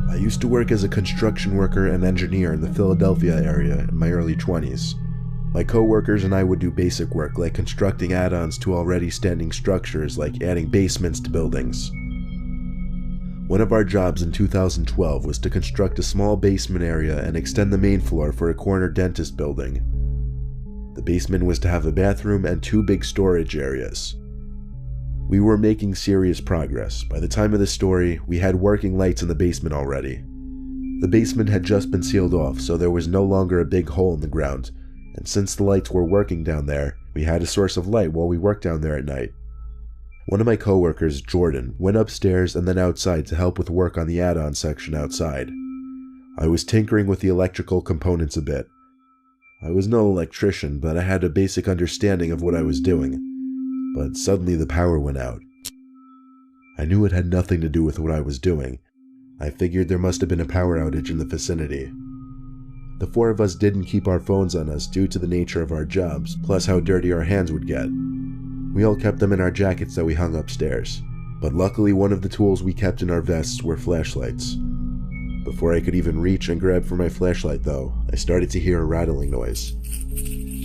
I used to work as a construction worker and engineer in the Philadelphia area in my early 20s. My co-workers and I would do basic work like constructing add-ons to already standing structures, like adding basements to buildings. One of our jobs in 2012 was to construct a small basement area and extend the main floor for a corner dentist building. The basement was to have a bathroom and 2 big storage areas. We were making serious progress. By the time of the story, we had working lights in the basement already. The basement had just been sealed off, so there was no longer a big hole in the ground, and since the lights were working down there, we had a source of light while we worked down there at night. One of my coworkers, Jordan, went upstairs and then outside to help with work on the add-on section outside. I was tinkering with the electrical components a bit. I was no electrician, but I had a basic understanding of what I was doing. But suddenly the power went out. I knew it had nothing to do with what I was doing. I figured there must have been a power outage in the vicinity. The 4 of us didn't keep our phones on us due to the nature of our jobs, plus how dirty our hands would get. We all kept them in our jackets that we hung upstairs, but luckily one of the tools we kept in our vests were flashlights. Before I could even reach and grab for my flashlight though, I started to hear a rattling noise.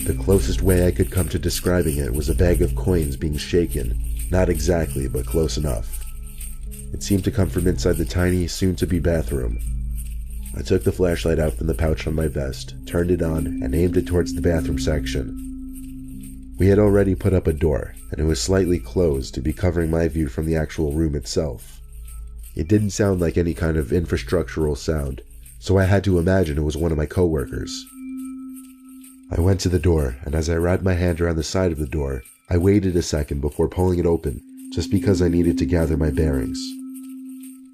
The closest way I could come to describing it was a bag of coins being shaken, not exactly, but close enough. It seemed to come from inside the tiny, soon-to-be bathroom. I took the flashlight out from the pouch on my vest, turned it on, and aimed it towards the bathroom section. We had already put up a door, and it was slightly closed to be covering my view from the actual room itself. It didn't sound like any kind of infrastructural sound, so I had to imagine it was one of my coworkers. I went to the door, and as I wrapped my hand around the side of the door, I waited a second before pulling it open, just because I needed to gather my bearings.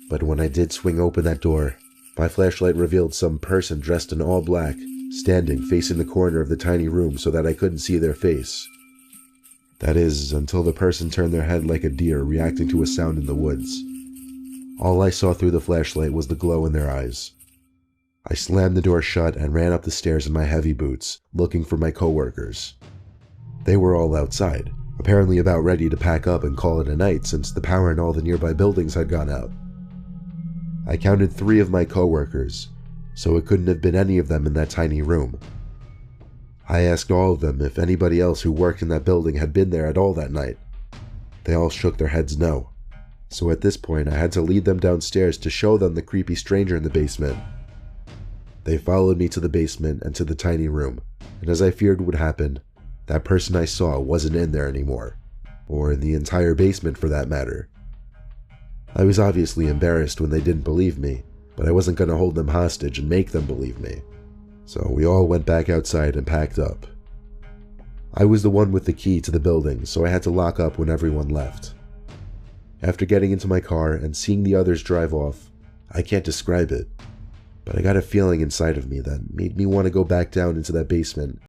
But when I did swing open that door, my flashlight revealed some person dressed in all black, standing facing the corner of the tiny room so that I couldn't see their face. That is, until the person turned their head like a deer reacting to a sound in the woods. All I saw through the flashlight was the glow in their eyes. I slammed the door shut and ran up the stairs in my heavy boots, looking for my coworkers. They were all outside, apparently about ready to pack up and call it a night since the power in all the nearby buildings had gone out. I counted 3 of my coworkers, so it couldn't have been any of them in that tiny room. I asked all of them if anybody else who worked in that building had been there at all that night. They all shook their heads no, so at this point I had to lead them downstairs to show them the creepy stranger in the basement. They followed me to the basement and to the tiny room, and as I feared would happen, that person I saw wasn't in there anymore, or in the entire basement for that matter. I was obviously embarrassed when they didn't believe me, but I wasn't going to hold them hostage and make them believe me. So we all went back outside and packed up. I was the one with the key to the building, so I had to lock up when everyone left. After getting into my car and seeing the others drive off, I can't describe it, but I got a feeling inside of me that made me want to go back down into that basement